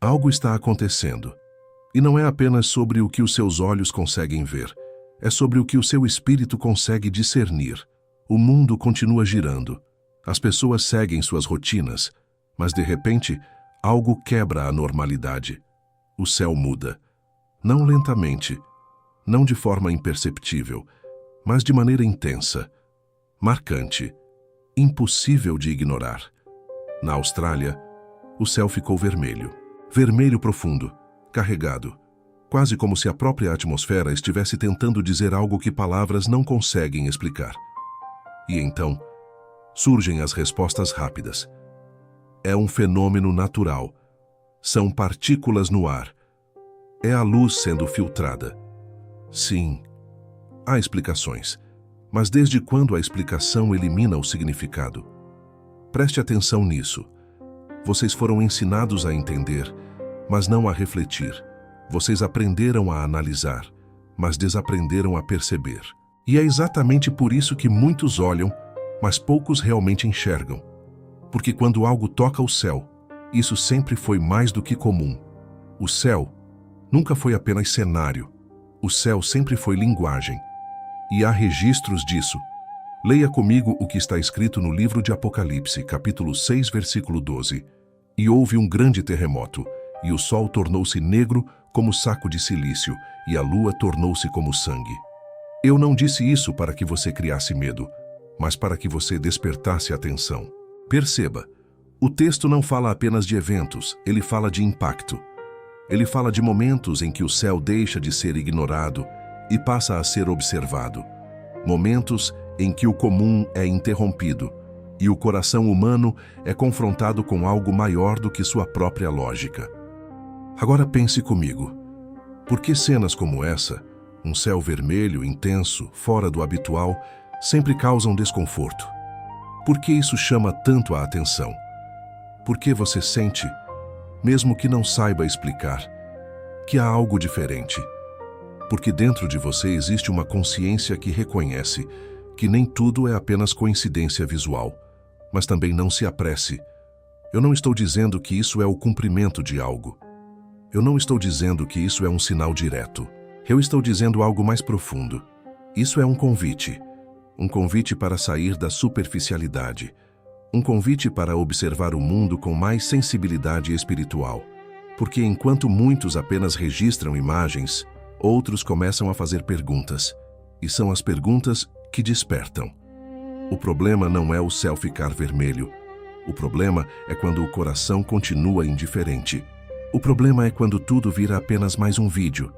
Algo está acontecendo. E não é apenas sobre o que os seus olhos conseguem ver. É sobre o que o seu espírito consegue discernir. O mundo continua girando. As pessoas seguem suas rotinas. Mas, de repente, algo quebra a normalidade. O céu muda. Não lentamente, não de forma imperceptível, mas de maneira intensa, marcante, impossível de ignorar. Na Austrália, o céu ficou vermelho. Vermelho profundo, carregado, quase como se a própria atmosfera estivesse tentando dizer algo que palavras não conseguem explicar. E então, surgem as respostas rápidas. É um fenômeno natural. São partículas no ar. É a luz sendo filtrada. Sim, há explicações. Mas desde quando a explicação elimina o significado? Preste atenção nisso. Vocês foram ensinados a entender, mas não a refletir. Vocês aprenderam a analisar, mas desaprenderam a perceber. E é exatamente por isso que muitos olham, mas poucos realmente enxergam. Porque quando algo toca o céu, isso sempre foi mais do que comum. O céu nunca foi apenas cenário. O céu sempre foi linguagem. E há registros disso. Leia comigo o que está escrito no livro de Apocalipse, capítulo 6, versículo 12. E houve um grande terremoto, e o sol tornou-se negro como saco de cilício, e a lua tornou-se como sangue. Eu não disse isso para que você criasse medo, mas para que você despertasse atenção. Perceba, o texto não fala apenas de eventos, ele fala de impacto. Ele fala de momentos em que o céu deixa de ser ignorado e passa a ser observado. Momentos em que o comum é interrompido e o coração humano é confrontado com algo maior do que sua própria lógica. Agora pense comigo. Por que cenas como essa, um céu vermelho, intenso, fora do habitual, sempre causam desconforto? Por que isso chama tanto a atenção? Por que você sente, mesmo que não saiba explicar, que há algo diferente? Porque dentro de você existe uma consciência que reconhece que nem tudo é apenas coincidência visual, mas também não se apresse. Eu não estou dizendo que isso é o cumprimento de algo. Eu não estou dizendo que isso é um sinal direto. Eu estou dizendo algo mais profundo. Isso é um convite para sair da superficialidade, um convite para observar o mundo com mais sensibilidade espiritual. Porque enquanto muitos apenas registram imagens, outros começam a fazer perguntas, e são as perguntas que despertam. O problema não é o céu ficar vermelho. O problema é quando o coração continua indiferente. O problema é quando tudo vira apenas mais um vídeo,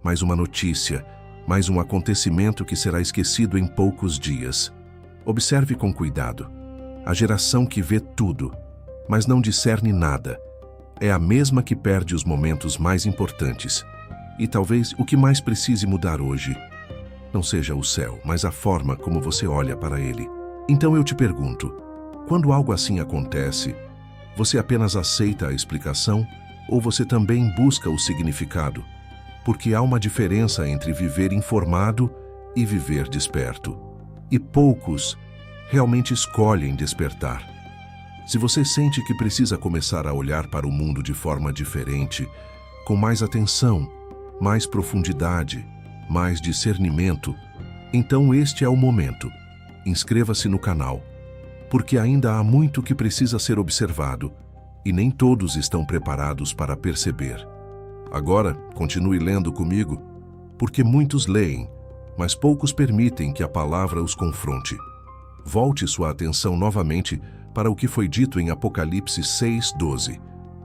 mais uma notícia, mais um acontecimento que será esquecido em poucos dias. Observe com cuidado. A geração que vê tudo, mas não discerne nada, é a mesma que perde os momentos mais importantes. E talvez o que mais precise mudar hoje não seja o céu, mas a forma como você olha para ele. Então eu te pergunto, quando algo assim acontece, você apenas aceita a explicação ou você também busca o significado? Porque há uma diferença entre viver informado e viver desperto. E poucos realmente escolhem despertar. Se você sente que precisa começar a olhar para o mundo de forma diferente, com mais atenção, mais profundidade, mais discernimento, então este é o momento. Inscreva-se no canal, porque ainda há muito que precisa ser observado e nem todos estão preparados para perceber. Agora, continue lendo comigo, porque muitos leem, mas poucos permitem que a palavra os confronte. Volte sua atenção novamente para o que foi dito em Apocalipse 6:12.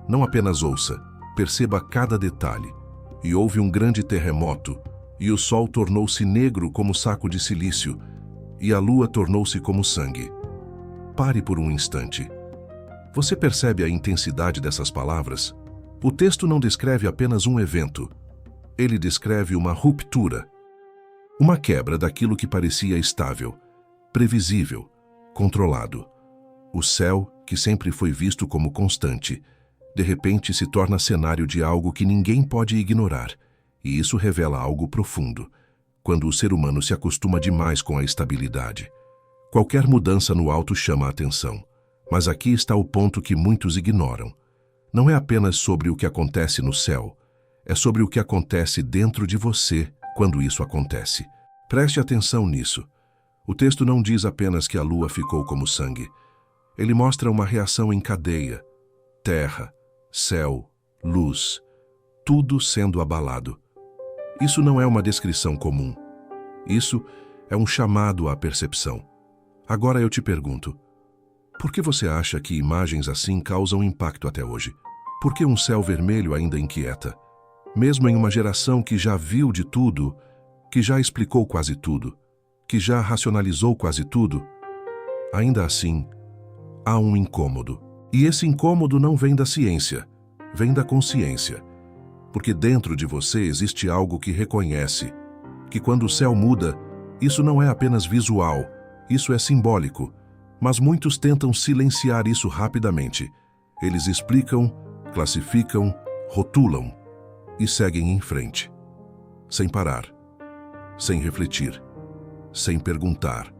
Não apenas ouça, perceba cada detalhe. E houve um grande terremoto, e o sol tornou-se negro como saco de cilício, e a lua tornou-se como sangue. Pare por um instante. Você percebe a intensidade dessas palavras? O texto não descreve apenas um evento. Ele descreve uma ruptura, uma quebra daquilo que parecia estável, previsível, controlado. O céu, que sempre foi visto como constante, de repente se torna cenário de algo que ninguém pode ignorar, e isso revela algo profundo, quando o ser humano se acostuma demais com a estabilidade. Qualquer mudança no alto chama a atenção, mas aqui está o ponto que muitos ignoram. não é apenas sobre o que acontece no céu, é sobre o que acontece dentro de você quando isso acontece. Preste atenção nisso. O texto não diz apenas que a lua ficou como sangue. Ele mostra uma reação em cadeia. Terra, céu, luz, tudo sendo abalado. Isso não é uma descrição comum. Isso é um chamado à percepção. Agora eu te pergunto, por que você acha que imagens assim causam impacto até hoje? Por que um céu vermelho ainda inquieta? Mesmo em uma geração que já viu de tudo, que já explicou quase tudo, que já racionalizou quase tudo, ainda assim, há um incômodo. E esse incômodo não vem da ciência, vem da consciência. Porque dentro de você existe algo que reconhece que quando o céu muda, isso não é apenas visual, isso é simbólico. Mas muitos tentam silenciar isso rapidamente. Eles explicam, classificam, rotulam e seguem em frente. Sem parar, sem refletir, sem perguntar.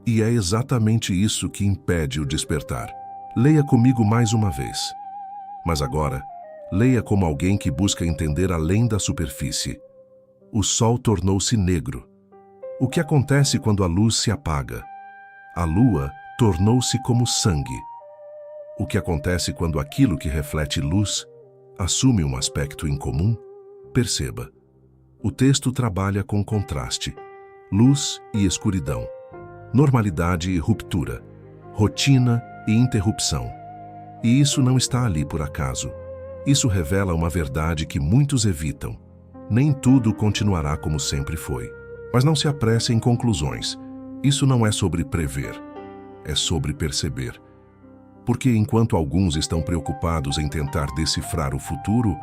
E é exatamente isso que impede o despertar. Leia comigo mais uma vez. Mas agora, leia como alguém que busca entender além da superfície. O sol tornou-se negro. O que acontece quando a luz se apaga? A lua tornou-se como sangue. O que acontece quando aquilo que reflete luz assume um aspecto incomum? Perceba. O texto trabalha com contraste, luz e escuridão, normalidade e ruptura, rotina e interrupção. E isso não está ali por acaso. Isso revela uma verdade que muitos evitam. Nem tudo continuará como sempre foi. Mas não se apresse em conclusões. Isso não é sobre prever, é sobre perceber. Porque enquanto alguns estão preocupados em tentar decifrar o futuro,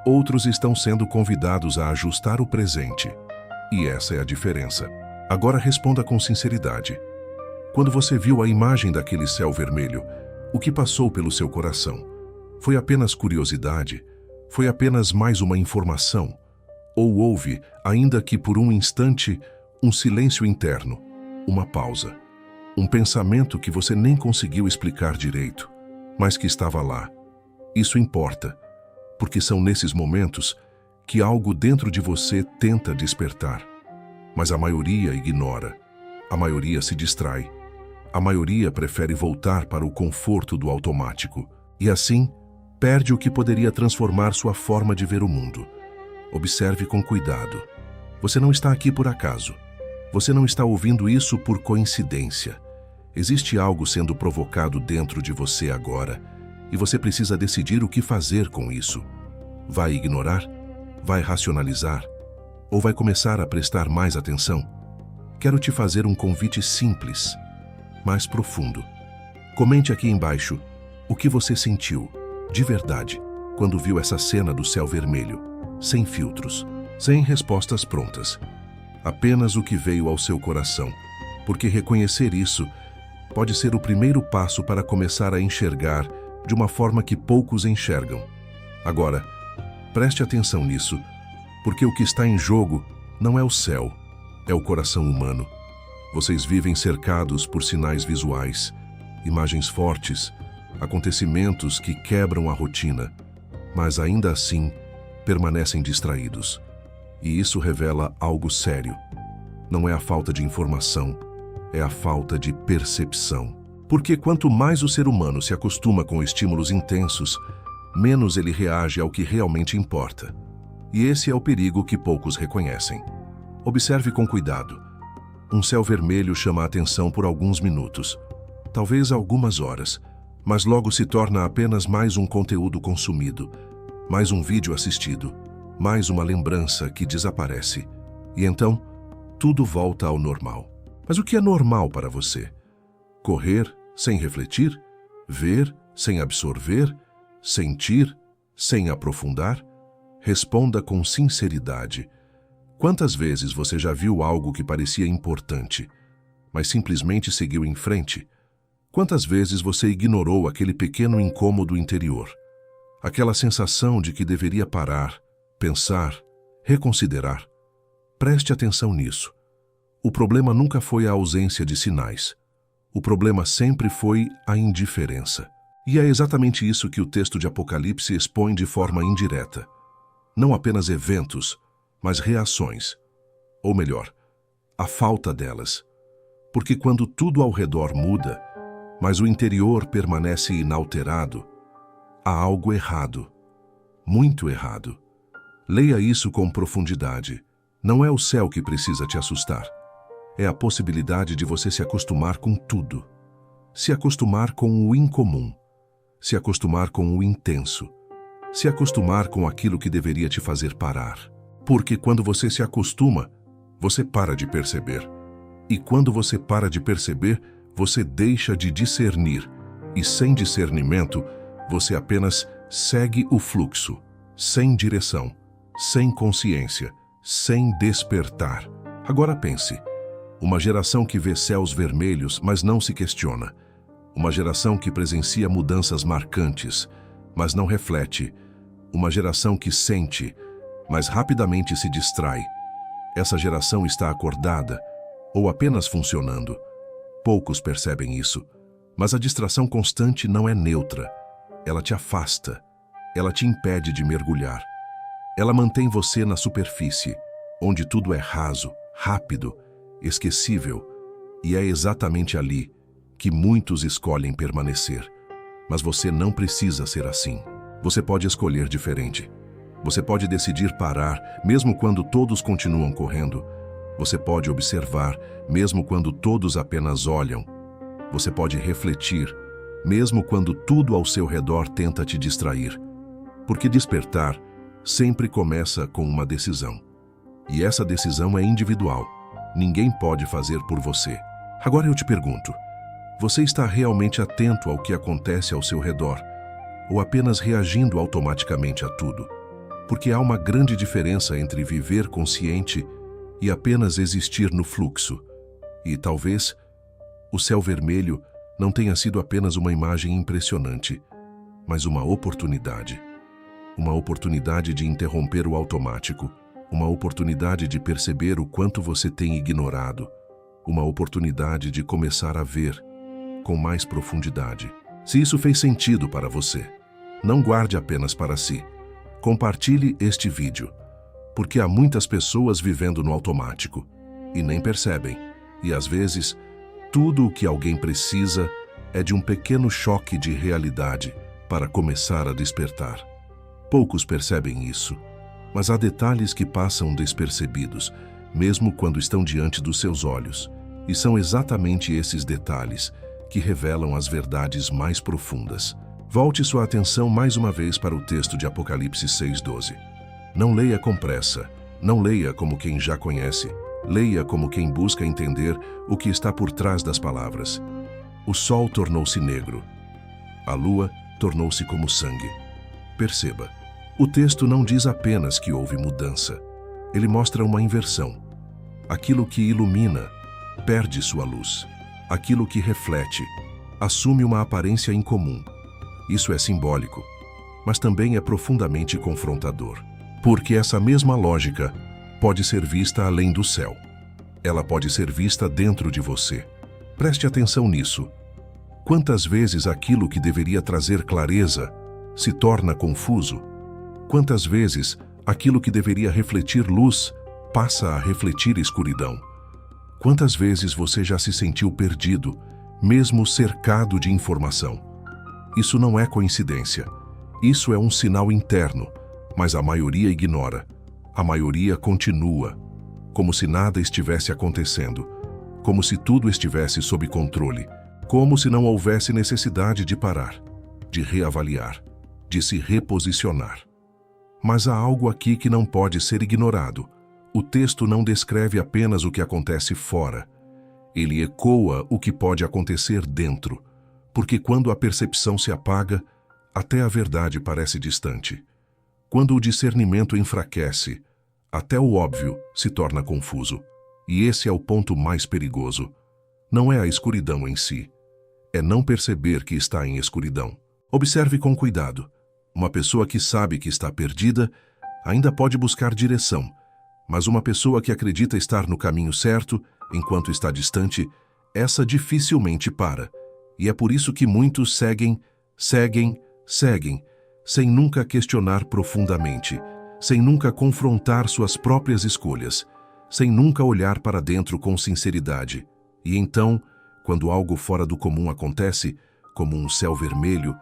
outros estão sendo convidados a ajustar o presente. E essa é a diferença. Agora responda com sinceridade. Quando você viu a imagem daquele céu vermelho, o que passou pelo seu coração? Foi apenas curiosidade? Foi apenas mais uma informação? Ou houve, ainda que por um instante, um silêncio interno, uma pausa, um pensamento que você nem conseguiu explicar direito, mas que estava lá? Isso importa, porque são nesses momentos que algo dentro de você tenta despertar. Mas a maioria ignora, a maioria se distrai, a maioria prefere voltar para o conforto do automático e assim perde o que poderia transformar sua forma de ver o mundo. Observe com cuidado. Você não está aqui por acaso. Você não está ouvindo isso por coincidência. Existe algo sendo provocado dentro de você agora e você precisa decidir o que fazer com isso. Vai ignorar? Vai racionalizar? Ou vai começar a prestar mais atenção? Quero te fazer um convite simples, mais profundo. Comente aqui embaixo o que você sentiu, de verdade, quando viu essa cena do céu vermelho, sem filtros, sem respostas prontas. Apenas o que veio ao seu coração, porque reconhecer isso pode ser o primeiro passo para começar a enxergar de uma forma que poucos enxergam. Agora, preste atenção nisso, porque o que está em jogo não é o céu, é o coração humano. Vocês vivem cercados por sinais visuais, imagens fortes, acontecimentos que quebram a rotina, mas ainda assim permanecem distraídos. E isso revela algo sério. Não é a falta de informação, é a falta de percepção. Porque quanto mais o ser humano se acostuma com estímulos intensos, menos ele reage ao que realmente importa. E esse é o perigo que poucos reconhecem. Observe com cuidado. Um céu vermelho chama a atenção por alguns minutos, talvez algumas horas, mas logo se torna apenas mais um conteúdo consumido, mais um vídeo assistido, mais uma lembrança que desaparece. E então, tudo volta ao normal. Mas o que é normal para você? Correr sem refletir? Ver sem absorver? Sentir sem aprofundar? Responda com sinceridade. Quantas vezes você já viu algo que parecia importante, mas simplesmente seguiu em frente? Quantas vezes você ignorou aquele pequeno incômodo interior? Aquela sensação de que deveria parar, pensar, reconsiderar? Preste atenção nisso. O problema nunca foi a ausência de sinais. O problema sempre foi a indiferença. E é exatamente isso que o texto de Apocalipse expõe de forma indireta. Não apenas eventos, mas reações. Ou melhor, a falta delas. Porque quando tudo ao redor muda, mas o interior permanece inalterado, há algo errado. Muito errado. Leia isso com profundidade. Não é o céu que precisa te assustar. É a possibilidade de você se acostumar com tudo. Se acostumar com o incomum. Se acostumar com o intenso. Se acostumar com aquilo que deveria te fazer parar. Porque quando você se acostuma, você para de perceber. E quando você para de perceber, você deixa de discernir. E sem discernimento, você apenas segue o fluxo, sem direção, sem consciência, sem despertar. Agora pense, uma geração que vê céus vermelhos, mas não se questiona. Uma geração que presencia mudanças marcantes, mas não reflete. Uma geração que sente, mas rapidamente se distrai. Essa geração está acordada ou apenas funcionando. Poucos percebem isso, mas a distração constante não é neutra. Ela te afasta, ela te impede de mergulhar. Ela mantém você na superfície, onde tudo é raso, rápido, esquecível, e é exatamente ali que muitos escolhem permanecer. Mas você não precisa ser assim. Você pode escolher diferente. Você pode decidir parar, mesmo quando todos continuam correndo. Você pode observar, mesmo quando todos apenas olham. Você pode refletir, mesmo quando tudo ao seu redor tenta te distrair. Porque despertar sempre começa com uma decisão. E essa decisão é individual. Ninguém pode fazer por você. Agora eu te pergunto, você está realmente atento ao que acontece ao seu redor? Ou apenas reagindo automaticamente a tudo? Porque há uma grande diferença entre viver consciente e apenas existir no fluxo. E talvez o céu vermelho não tenha sido apenas uma imagem impressionante, mas uma oportunidade. Uma oportunidade de interromper o automático, uma oportunidade de perceber o quanto você tem ignorado, uma oportunidade de começar a ver com mais profundidade. Se isso fez sentido para você, não guarde apenas para si. Compartilhe este vídeo, porque há muitas pessoas vivendo no automático e nem percebem, e às vezes tudo o que alguém precisa é de um pequeno choque de realidade para começar a despertar. Poucos percebem isso, mas há detalhes que passam despercebidos, mesmo quando estão diante dos seus olhos, e são exatamente esses detalhes que revelam as verdades mais profundas. Volte sua atenção mais uma vez para o texto de Apocalipse 6:12. Não leia com pressa, não leia como quem já conhece, leia como quem busca entender o que está por trás das palavras. O sol tornou-se negro, a lua tornou-se como sangue. Perceba, o texto não diz apenas que houve mudança, ele mostra uma inversão. Aquilo que ilumina perde sua luz, aquilo que reflete assume uma aparência incomum. Isso é simbólico, mas também é profundamente confrontador. Porque essa mesma lógica pode ser vista além do céu. Ela pode ser vista dentro de você. Preste atenção nisso. Quantas vezes aquilo que deveria trazer clareza se torna confuso? Quantas vezes aquilo que deveria refletir luz passa a refletir escuridão? Quantas vezes você já se sentiu perdido, mesmo cercado de informação? Isso não é coincidência. Isso é um sinal interno, mas a maioria ignora. A maioria continua, como se nada estivesse acontecendo, como se tudo estivesse sob controle, como se não houvesse necessidade de parar, de reavaliar, de se reposicionar. Mas há algo aqui que não pode ser ignorado. O texto não descreve apenas o que acontece fora. Ele ecoa o que pode acontecer dentro. Porque quando a percepção se apaga, até a verdade parece distante. Quando o discernimento enfraquece, até o óbvio se torna confuso. E esse é o ponto mais perigoso. Não é a escuridão em si. É não perceber que está em escuridão. Observe com cuidado. Uma pessoa que sabe que está perdida ainda pode buscar direção, mas uma pessoa que acredita estar no caminho certo, enquanto está distante, essa dificilmente para. E é por isso que muitos seguem Seguem, sem nunca questionar profundamente, sem nunca confrontar suas próprias escolhas, sem nunca olhar para dentro com sinceridade. E então, quando algo fora do comum acontece, como um céu vermelho,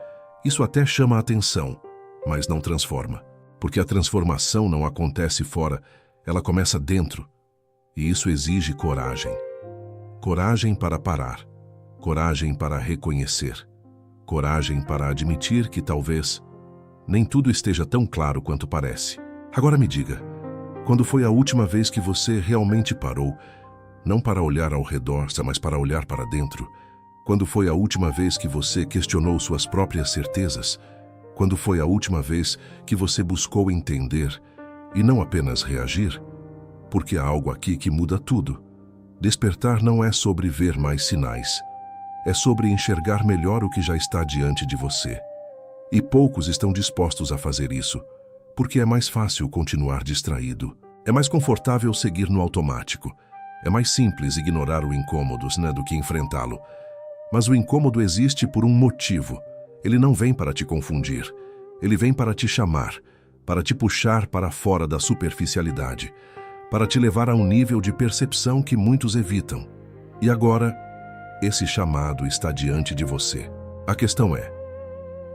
isso até chama a atenção, mas não transforma. Porque a transformação não acontece fora, ela começa dentro. E isso exige coragem. Coragem para parar. Coragem para reconhecer. Coragem para admitir que talvez nem tudo esteja tão claro quanto parece. Agora me diga, quando foi a última vez que você realmente parou, não para olhar ao redor, mas para olhar para dentro? Quando foi a última vez que você questionou suas próprias certezas? Quando foi a última vez que você buscou entender e não apenas reagir? Porque há algo aqui que muda tudo. Despertar não é sobre ver mais sinais. É sobre enxergar melhor o que já está diante de você. E poucos estão dispostos a fazer isso, porque é mais fácil continuar distraído. É mais confortável seguir no automático. É mais simples ignorar o incômodo, do que enfrentá-lo. Mas o incômodo existe por um motivo. Ele não vem para te confundir. Ele vem para te chamar, para te puxar para fora da superficialidade, para te levar a um nível de percepção que muitos evitam. E agora, esse chamado está diante de você. A questão é,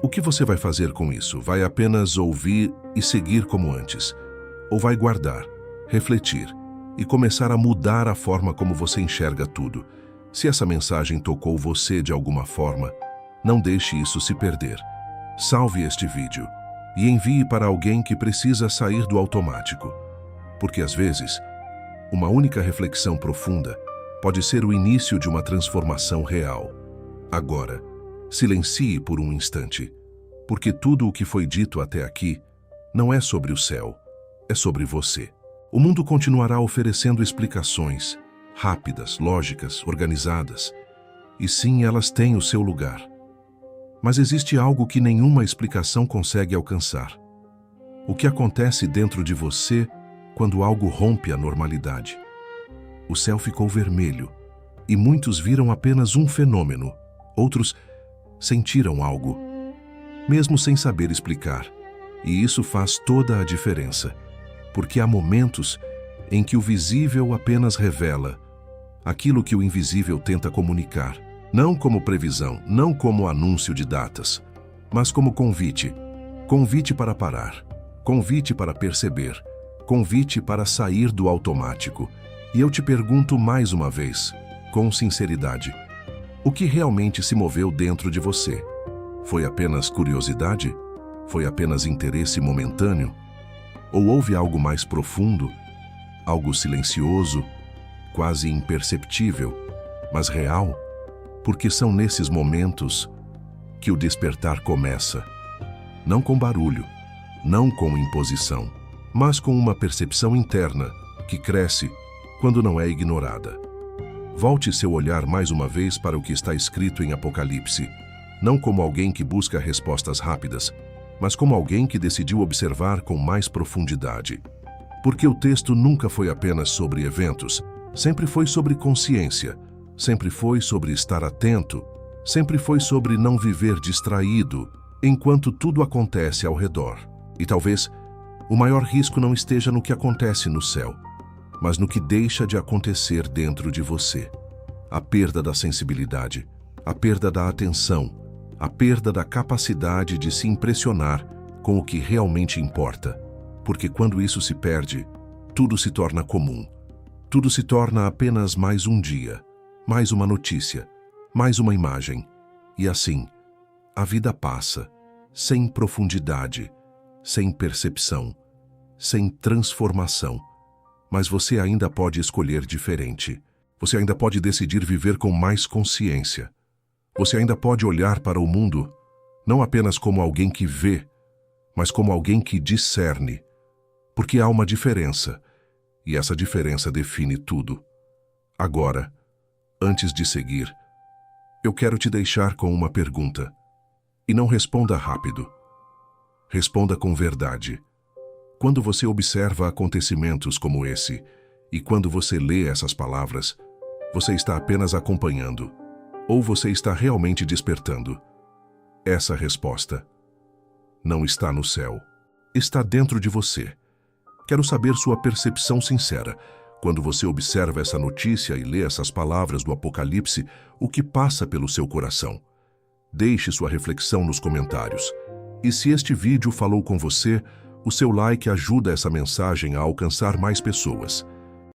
o que você vai fazer com isso? Vai apenas ouvir e seguir como antes? Ou vai guardar, refletir e começar a mudar a forma como você enxerga tudo? Se essa mensagem tocou você de alguma forma, não deixe isso se perder. Salve este vídeo e envie para alguém que precisa sair do automático. Porque às vezes, uma única reflexão profunda pode ser o início de uma transformação real. Agora, silencie por um instante, porque tudo o que foi dito até aqui não é sobre o céu, é sobre você. O mundo continuará oferecendo explicações, rápidas, lógicas, organizadas, e sim, elas têm o seu lugar. Mas existe algo que nenhuma explicação consegue alcançar. O que acontece dentro de você quando algo rompe a normalidade? O céu ficou vermelho, e muitos viram apenas um fenômeno, outros sentiram algo, mesmo sem saber explicar. E isso faz toda a diferença, porque há momentos em que o visível apenas revela aquilo que o invisível tenta comunicar. Não como previsão, não como anúncio de datas, mas como convite. Convite para parar, convite para perceber, convite para sair do automático. E eu te pergunto mais uma vez, com sinceridade, o que realmente se moveu dentro de você? Foi apenas curiosidade? Foi apenas interesse momentâneo? Ou houve algo mais profundo, algo silencioso, quase imperceptível, mas real? Porque são nesses momentos que o despertar começa. Não com barulho, não com imposição, mas com uma percepção interna que cresce quando não é ignorada. Volte seu olhar mais uma vez para o que está escrito em Apocalipse, não como alguém que busca respostas rápidas, mas como alguém que decidiu observar com mais profundidade. Porque o texto nunca foi apenas sobre eventos, sempre foi sobre consciência, sempre foi sobre estar atento, sempre foi sobre não viver distraído enquanto tudo acontece ao redor. E talvez o maior risco não esteja no que acontece no céu, mas no que deixa de acontecer dentro de você. A perda da sensibilidade, a perda da atenção, a perda da capacidade de se impressionar com o que realmente importa. Porque quando isso se perde, tudo se torna comum. Tudo se torna apenas mais um dia, mais uma notícia, mais uma imagem. E assim, a vida passa, sem profundidade, sem percepção, sem transformação. Mas você ainda pode escolher diferente. Você ainda pode decidir viver com mais consciência. Você ainda pode olhar para o mundo, não apenas como alguém que vê, mas como alguém que discerne. Porque há uma diferença, e essa diferença define tudo. Agora, antes de seguir, eu quero te deixar com uma pergunta. E não responda rápido. Responda com verdade. Quando você observa acontecimentos como esse, e quando você lê essas palavras, você está apenas acompanhando, ou você está realmente despertando? Essa resposta não está no céu. Está dentro de você. Quero saber sua percepção sincera. Quando você observa essa notícia e lê essas palavras do Apocalipse, o que passa pelo seu coração? Deixe sua reflexão nos comentários. E se este vídeo falou com você, o seu like ajuda essa mensagem a alcançar mais pessoas.